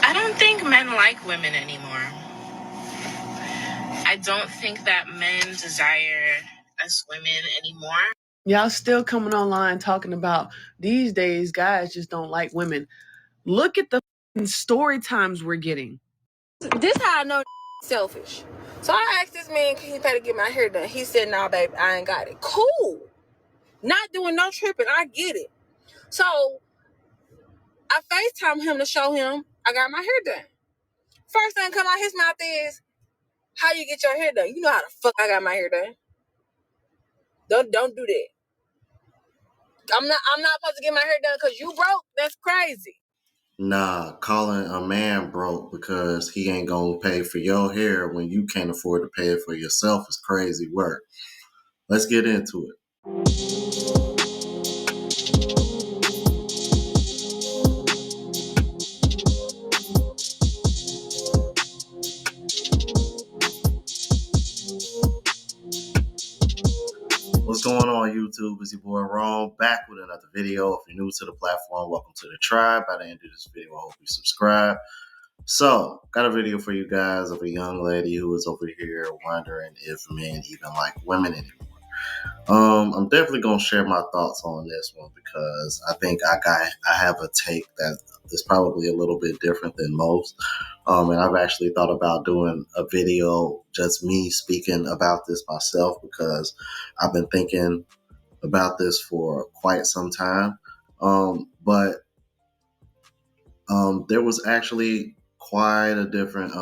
I don't think men like women anymore. I don't think that men desire us women anymore. Y'all still coming online talking about these days guys just don't like women. Look at the story times we're getting. This how I know selfish. So I asked this man, can he pay to get my hair done? He said, nah, baby, I ain't got it. Cool. Not doing no tripping. I get it. So I FaceTime him to show him I got my hair done. First thing come out his mouth is, how you get your hair done? You know how the fuck I got my hair done. Don't do that. I'm not supposed to get my hair done because you broke. That's crazy. Nah, calling a man broke because he ain't gonna pay for your hair when you can't afford to pay it for yourself is crazy work. Let's get into it. What's going on, YouTube? It's your boy Ron, back with another video. If you're new to the platform, welcome to the tribe. By the end of this video, I hope you subscribe. So, got a video for you guys of a young lady who is over here wondering if men even like women anymore. I'm definitely gonna share my thoughts on this one because I think I have a take that is probably a little bit different than most. And I've actually thought about doing a video just me speaking about this myself because I've been thinking about this for quite some time. But there was actually quite a different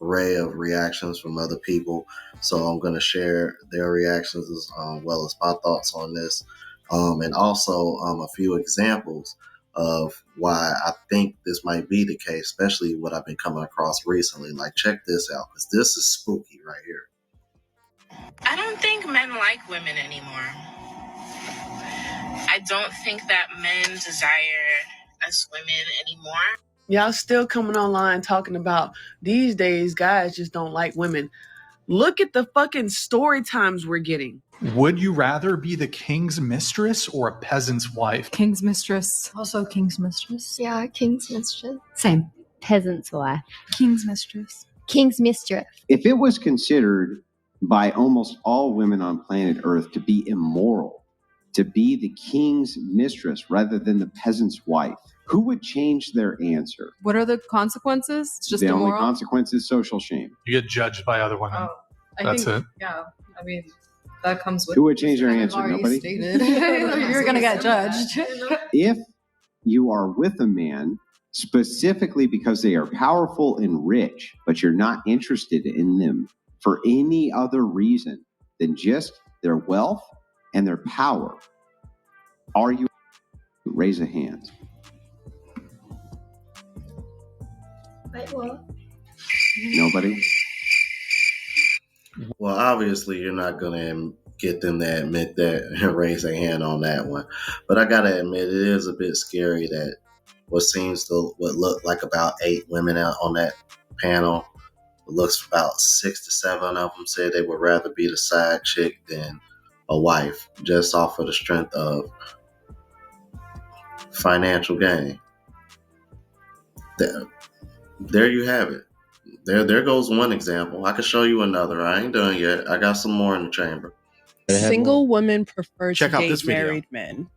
array of reactions from other people. So I'm going to share their reactions as well as my thoughts on this. And also a few examples of why I think this might be the case, especially what I've been coming across recently. Like, check this out, because this is spooky right here. I don't think men like women anymore. I don't think that men desire us women anymore. Y'all still coming online talking about these days guys just don't like women. Look at the fucking story times we're getting. Would you rather be the king's mistress or a peasant's wife? King's mistress. Also king's mistress. Yeah, king's mistress. Same. Peasant's wife. King's mistress. King's mistress. If it was considered by almost all women on planet Earth to be immoral, to be the king's mistress rather than the peasant's wife, who would change their answer? What are the consequences? It's just the immoral? only consequence is social shame. You get judged by other women. Oh, That's it. Yeah, I mean, that comes with. Who would change their answer? Nobody? You're going to get judged. If you are with a man specifically because they are powerful and rich, but you're not interested in them for any other reason than just their wealth and their power, are you? Raise a hand. Wait, what? Nobody? Well, obviously, you're not going to get them to admit that and raise a hand on that one. But I got to admit, it is a bit scary that what looked like about 8 women out on that panel, it looks about 6 to 7 of them said they would rather be the side chick than a wife, just off of the strength of financial gain. There you have it. There goes one example. I can show you another. I ain't done yet. I got some more in the chamber. Single women prefer Check to out date this video. married men.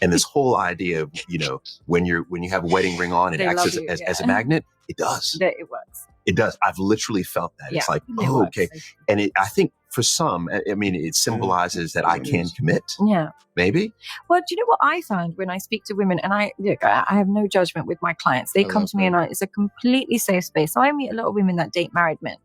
And this whole idea of, when you have a wedding ring on, it They acts love you, as a magnet. It does. It works. It does. I've literally felt that. Yeah, it's like, it works. okay. And I think for some, it symbolizes that I can commit. Yeah. Maybe. Well, do you know what I find when I speak to women, and I have no judgment with my clients. They come to me and it's a completely safe space. So I meet a lot of women that date married men.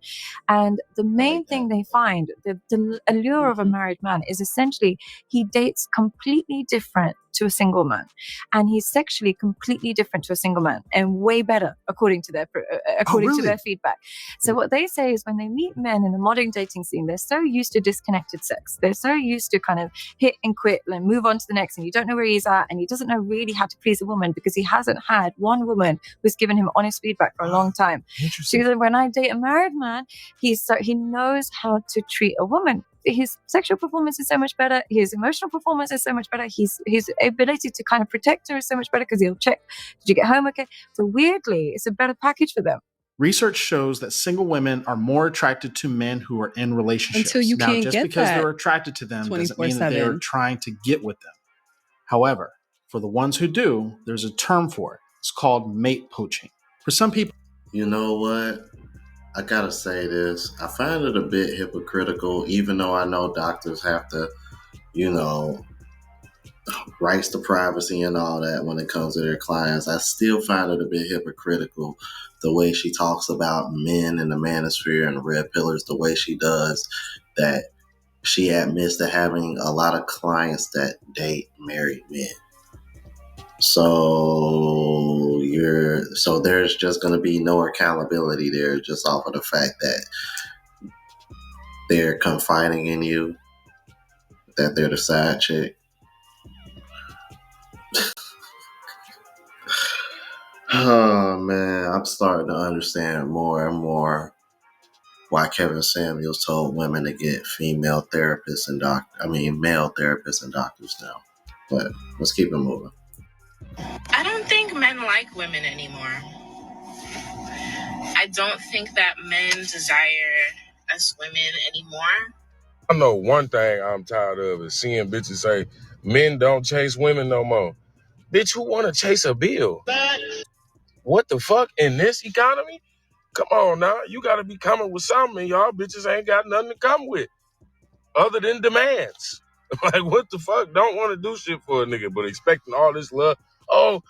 And the main thing they find, the allure of a married man is essentially he dates completely different to a single man. And he's sexually completely different to a single man and way better according to their to their feedback. So what they say is when they meet men in the modern dating scene, they're so used to disconnected sex. They're so used to kind of hit and quit and move on to the next, and you don't know where he's at, and he doesn't know really how to please a woman because he hasn't had one woman who's given him honest feedback for a long time. So when I date a married man, he knows how to treat a woman his sexual performance is so much better. His emotional performance is so much better. His ability to kind of protect her is so much better because he'll check, did you get home okay? So weirdly, it's a better package for them. Research shows that single women are more attracted to men who are in relationships. Until you now, can't just get because that they're attracted to them doesn't mean that they're 24/7. trying to get with them. However, for the ones who do, there's a term for it. It's called mate poaching. For some people, You know what? I gotta say this. I find it a bit hypocritical, even though I know doctors have to, rights to privacy and all that when it comes to their clients. I still find it a bit hypocritical the way she talks about men in the manosphere and red pillars, the way she does, that she admits to having a lot of clients that date married men. So there's just going to be no accountability there, just off of the fact that they're confiding in you, that they're the side chick. Oh man, I'm starting to understand more and more why Kevin Samuels told women to get male therapists and doctors now. But let's keep it moving. I don't think men like women anymore. I don't think that men desire us women anymore. I know one thing I'm tired of is seeing bitches say men don't chase women no more. Bitch, who want to chase a bill? What the fuck in this economy? Come on now, you got to be coming with something. Y'all bitches ain't got nothing to come with other than demands. Like, what the fuck? Don't want to do shit for a nigga, but expecting all this love. Oh,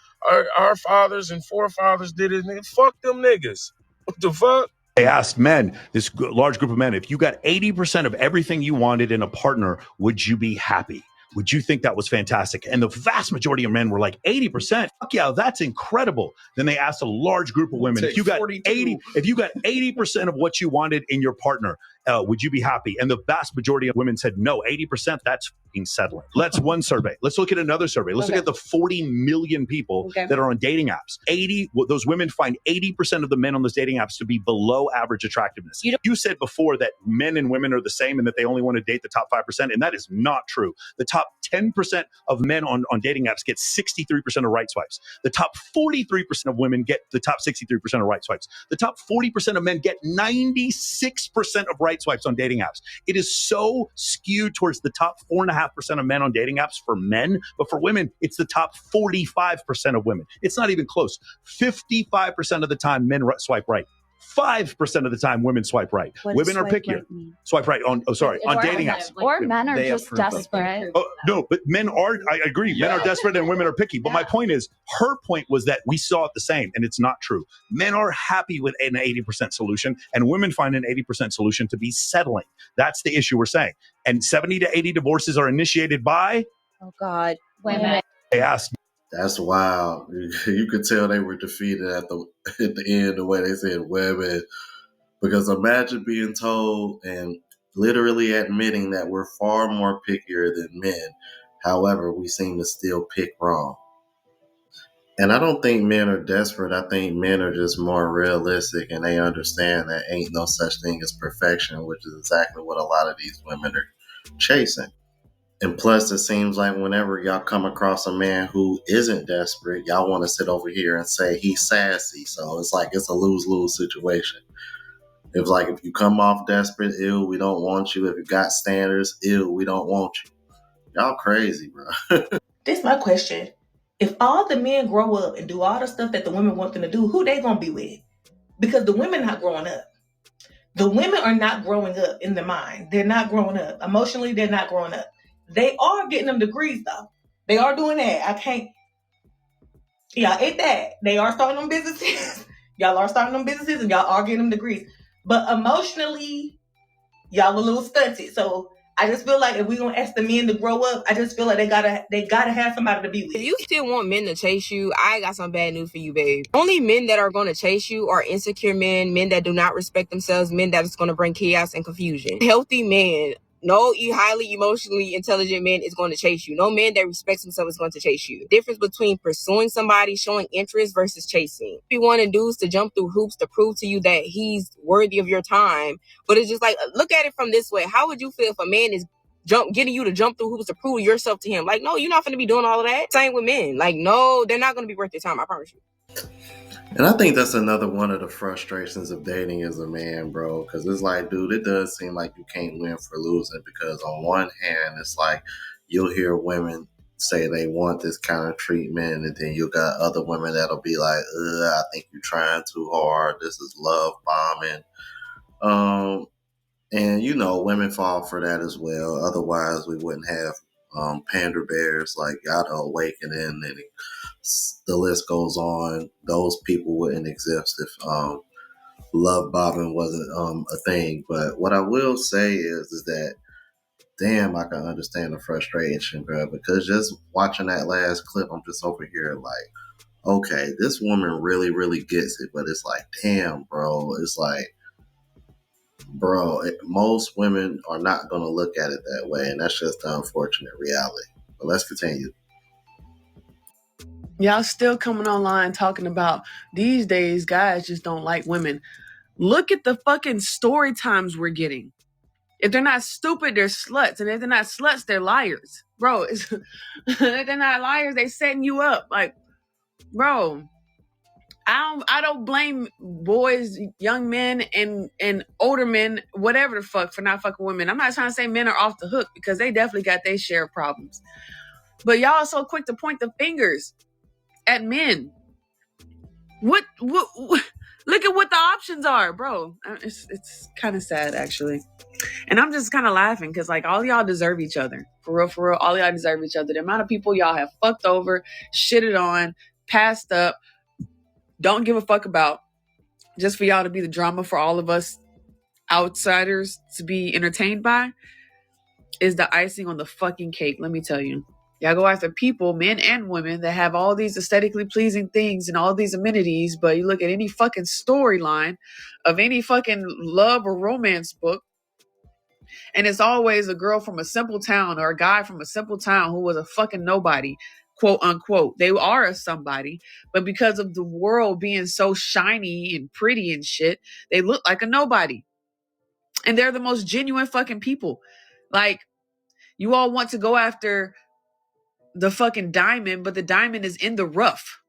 our fathers and forefathers did it. Nigga, fuck them niggas. What the fuck? They asked men, this large group of men, if you got 80% of everything you wanted in a partner, would you be happy? Would you think that was fantastic? And the vast majority of men were like, 80%? Fuck yeah, that's incredible. Then they asked a large group of women, if you got 80% of what you wanted in your partner, would you be happy? And the vast majority of women said no. 80%, that's fucking settling. Let's one survey. Let's look at another survey. Let's look at the 40 million people that are on dating apps. Those women find 80% of the men on those dating apps to be below average attractiveness. You said before that men and women are the same and that they only want to date the top 5%, and that is not true. The top 10% of men on dating apps get 63% of right swipes. The top 43% of women get the top 63% of right swipes. The top 40% of men get 96% of right swipes on dating apps. It is so skewed towards the top 4.5% of men on dating apps for men, but for women, it's the top 45% of women. It's not even close. 55% of the time, men swipe right. 5% of the time, women swipe right. Women are pickier. Swipe right on dating apps. Or men are just desperate. Oh, no, but men are, I agree, men are desperate and women are picky. But my point is, her point was that we saw it the same, and it's not true. Men are happy with an 80% solution, and women find an 80% solution to be settling. That's the issue we're saying. And 70 to 80 divorces are initiated by? Oh God, women. They asked. That's wild. You could tell they were defeated at the end, the way they said women. Because imagine being told and literally admitting that we're far more pickier than men. However, we seem to still pick wrong. And I don't think men are desperate. I think men are just more realistic, and they understand that ain't no such thing as perfection, which is exactly what a lot of these women are chasing. And plus, it seems like whenever y'all come across a man who isn't desperate, y'all want to sit over here and say he's sassy. So it's like it's a lose-lose situation. It's like if you come off desperate, ew, we don't want you. If you got standards, ew, we don't want you. Y'all crazy, bro. This my question. If all the men grow up and do all the stuff that the women want them to do, who they gonna be with? Because the women not growing up. The women are not growing up in the mind. They're not growing up. Emotionally, they're not growing up. They are getting them degrees, though. They are doing that. Y'all ain't that. They are starting them businesses. Y'all are starting them businesses and y'all are getting them degrees. But emotionally, y'all a little stunted. So I just feel like if we're gonna ask the men to grow up, I just feel like they gotta have somebody to be with. If you still want men to chase you, I got some bad news for you, babe. Only men that are gonna chase you are insecure men that do not respect themselves, men that is gonna bring chaos and confusion. Healthy men No highly emotionally intelligent man is going to chase you. No man that respects himself is going to chase you. Difference between pursuing somebody, showing interest versus chasing. If you want to do is to jump through hoops to prove to you that he's worthy of your time. But it's just like, look at it from this way. How would you feel if a man is getting you to jump through hoops to prove yourself to him? Like, no, you're not going to be doing all of that. Same with men. Like, no, they're not going to be worth your time. I promise you. And I think that's another one of the frustrations of dating as a man, bro. Because it's like, dude, it does seem like you can't win for losing. Because on one hand, it's like you'll hear women say they want this kind of treatment, and then you got other women that'll be like, I think you're trying too hard. This is love bombing. And you know, women fall for that as well. Otherwise, we wouldn't have pander bears like Yada Awakening, and the list goes on. Those people wouldn't exist if love bombing wasn't a thing. But what I will say is that damn, I can understand the frustration, bro. Because just watching that last clip, I'm just over here like, okay, this woman really, really gets it. But it's like, damn, bro. It's like, bro, most women are not going to look at it that way. And that's just the unfortunate reality. But let's continue. Y'all still coming online talking about these days guys just don't like women. Look at the fucking story times we're getting. If they're not stupid, they're sluts. And if they're not sluts, they're liars. Bro, if they're not liars, they setting you up. Like, bro, I don't blame boys, young men, and older men, whatever the fuck, for not fucking women. I'm not trying to say men are off the hook, because they definitely got their share of problems. But y'all are so quick to point the fingers at men. What look at what the options are, bro. It's kind of sad, actually. And I'm just kind of laughing because, like, all y'all deserve each other. For real, all y'all deserve each other. The amount of people y'all have fucked over, shitted on, passed up, don't give a fuck about, just for y'all to be the drama for all of us outsiders to be entertained by, is the icing on the fucking cake, let me tell you. Y'all go after people, men and women, that have all these aesthetically pleasing things and all these amenities, but you look at any fucking storyline of any fucking love or romance book, and it's always a girl from a simple town or a guy from a simple town who was a fucking nobody, quote unquote. They are a somebody, but because of the world being so shiny and pretty and shit, they look like a nobody. And they're the most genuine fucking people. Like, you all want to go after the fucking diamond, but the diamond is in the rough.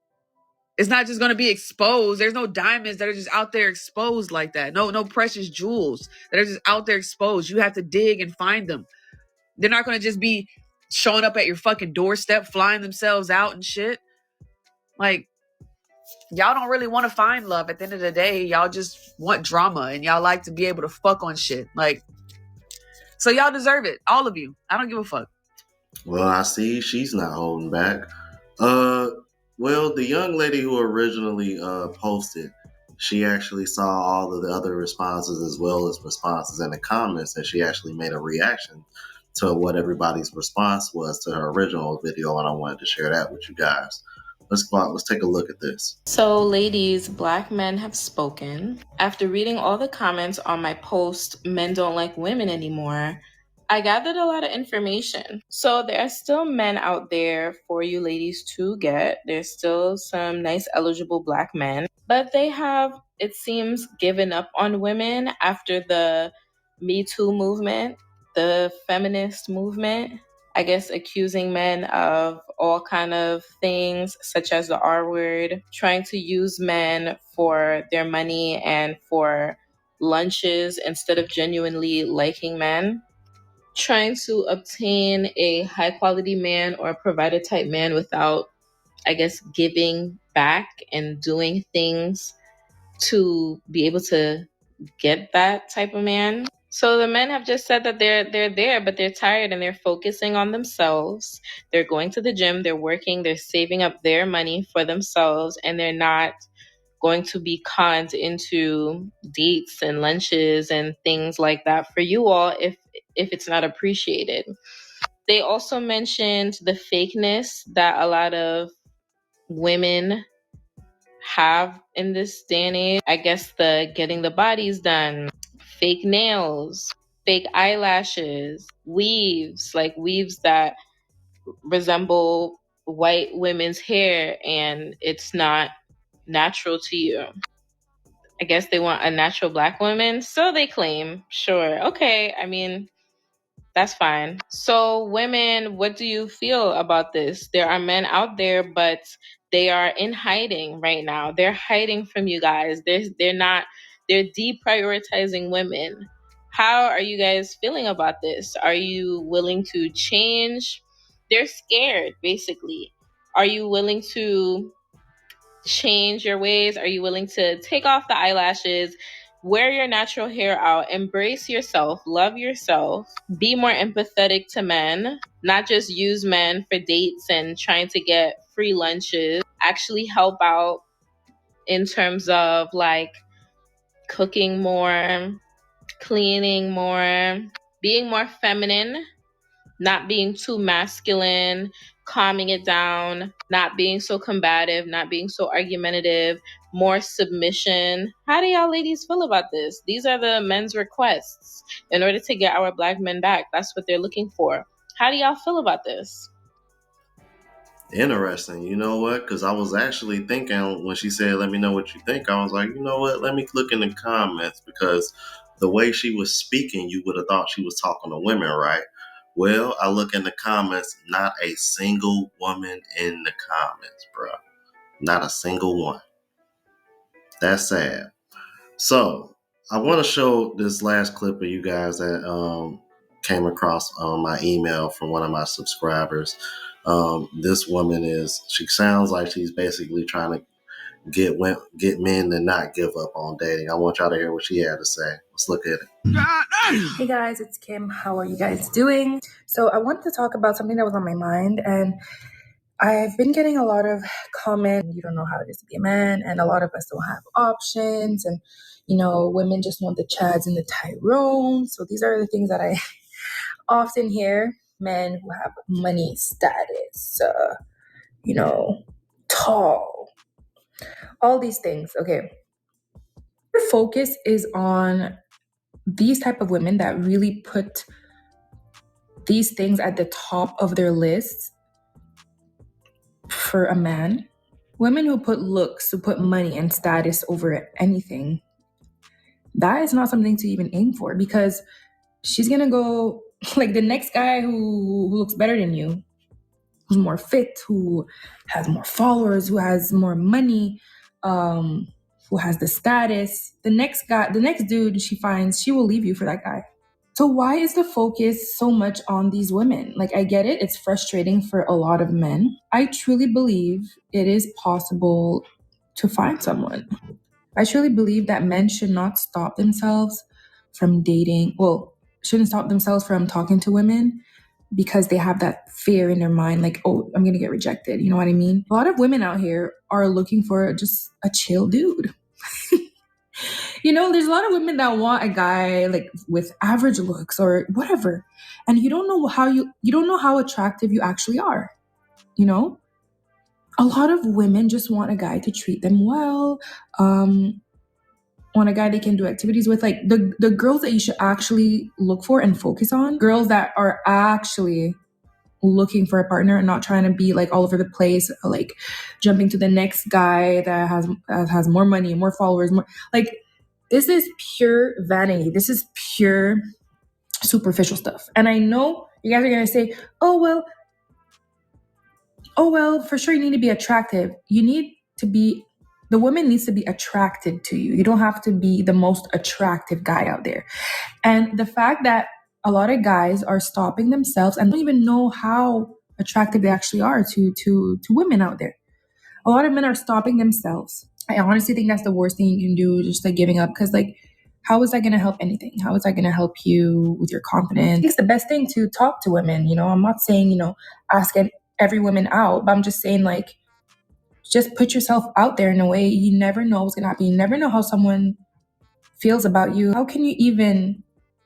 It's not just going to be exposed. There's no diamonds that are just out there exposed like that. No precious jewels that are just out there exposed. You have to dig and find them. They're not going to just be showing up at your fucking doorstep, flying themselves out and shit. Like, y'all don't really want to find love. At the end of the day, y'all just want drama, and y'all like to be able to fuck on shit. Like, so y'all deserve it. All of you. I don't give a fuck. Well, I see she's not holding back. Well, the young lady who originally posted, she actually saw all of the other responses as well as responses in the comments, and she actually made a reaction to what everybody's response was to her original video, and I wanted to share that with you guys. Let's go out. Let's take a look at this. So, ladies, black men have spoken. After reading all the comments on my post, Men Don't Like Women Anymore, I gathered a lot of information. So, there are still men out there for you ladies to get. There's still some nice, eligible black men, but they have, it seems, given up on women after the Me Too movement, the feminist movement. I guess accusing men of all kind of things, such as the R word, trying to use men for their money and for lunches instead of genuinely liking men, trying to obtain a high quality man or a provider type man without, I guess, giving back and doing things to be able to get that type of man. So the men have just said that they're there, but they're tired and they're focusing on themselves. They're going to the gym, they're working, they're saving up their money for themselves, and they're not going to be conned into dates and lunches and things like that for you all if it's not appreciated. They also mentioned the fakeness that a lot of women have in this day and age. I guess the getting the bodies done, fake nails, fake eyelashes, weaves, like weaves that resemble white women's hair, and it's not natural to you. I guess they want a natural black woman, so they claim. Sure. Okay. I mean, that's fine. So, women, what do you feel about this? There are men out there, but they are in hiding right now. They're hiding from you guys. They're deprioritizing women. How are you guys feeling about this? Are you willing to change? They're scared, basically. Are you willing to change your ways? Are you willing to take off the eyelashes, wear your natural hair out, embrace yourself, love yourself, be more empathetic to men, not just use men for dates and trying to get free lunches, actually help out in terms of like cooking more, cleaning more, being more feminine, not being too masculine, calming it down, not being so combative, not being so argumentative, more submission. How do y'all ladies feel about this? These are the men's requests in order to get our black men back. That's what they're looking for. How do y'all feel about this? Interesting. You know what? Because I was actually thinking when she said, let me know what you think, I was like, you know what? Let me look in the comments, because the way she was speaking, you would have thought she was talking to women, right? Well, I look in the comments, not a single woman in the comments, bro. Not a single one. That's sad. So I want to show this last clip of you guys that came across my email from one of my subscribers. This woman she sounds like she's basically trying to get men to not give up on dating. I want y'all to hear what she had to say. Let's look at it. Hey guys, it's Kim. How are you guys doing? So I wanted to talk about something that was on my mind, and I've been getting a lot of comments. You don't know how it is to be a man, and a lot of us don't have options, and women just want the Chads and the Tyrones. So these are the things that I often hear. Men who have money, status, tall, all these things. Okay, your focus is on these type of women that really put these things at the top of their list for a man. Women who put looks, who put money and status over anything, that is not something to even aim for, because she's gonna go like the next guy who looks better than you, who's more fit, who has more followers, who has more money, who has the status. The next dude she finds, she will leave you for that guy. So why is the focus so much on these women? Like, I get it. It's frustrating for a lot of men. I truly believe it is possible to find someone. I truly believe that men should not stop themselves from dating. Well, shouldn't stop themselves from talking to women because they have that fear in their mind, like, oh, I'm going to get rejected. You know what I mean? A lot of women out here are looking for just a chill dude. There's a lot of women that want a guy like with average looks or whatever, and you don't know how attractive you actually are. A lot of women just want a guy to treat them well, want a guy they can do activities with. Like the girls that you should actually look for and focus on, girls that are actually looking for a partner and not trying to be like all over the place, like jumping to the next guy that has more money, more followers, more like. This is pure vanity. This is pure superficial stuff. And I know you guys are going to say, oh, well, for sure you need to be attractive. The woman needs to be attracted to you. You don't have to be the most attractive guy out there. And the fact that a lot of guys are stopping themselves and don't even know how attractive they actually are to women out there. A lot of men are stopping themselves. I honestly think that's the worst thing you can do, just like giving up. Because like, how is that going to help anything? How is that going to help you with your confidence? It's the best thing to talk to women. I'm not saying, ask every woman out, but I'm just saying like, just put yourself out there in a way. You never know what's going to happen. You never know how someone feels about you. How can you even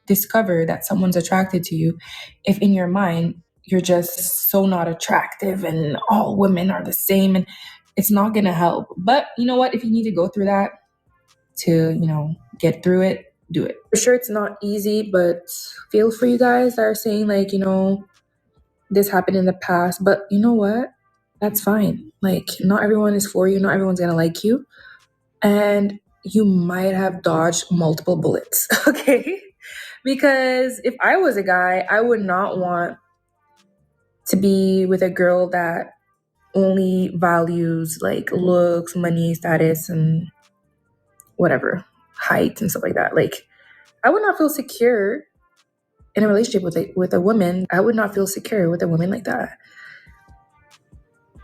discover that someone's attracted to you if in your mind you're just so not attractive and all women are the same? And it's not going to help. But you know what? If you need to go through that to, get through it, do it. For sure it's not easy, but feel for you guys that are saying like, you know, this happened in the past, but you know what? That's fine. Like, not everyone is for you. Not everyone's gonna like you. And you might have dodged multiple bullets, okay? Because if I was a guy, I would not want to be with a girl that only values like looks, money, status, and whatever, height and stuff like that. Like, I would not feel secure in a relationship with a woman. I would not feel secure with a woman like that.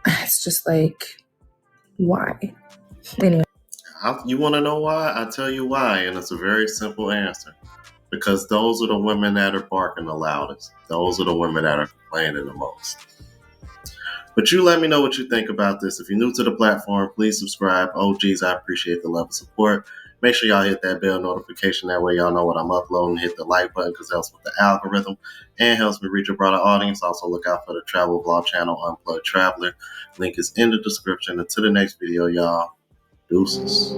It's just like, why? Anyway. You want to know why? I'll tell you why, and it's a very simple answer. Because those are the women that are barking the loudest. Those are the women that are complaining the most. But you let me know what you think about this. If you're new to the platform, please subscribe. OGs, I appreciate the love and support. Make sure y'all hit that bell notification. That way y'all know what I'm uploading. Hit the like button because it helps with the algorithm and helps me reach a broader audience. Also look out for the travel vlog channel, Unplugged Traveler. Link is in the description. Until the next video, y'all. Deuces.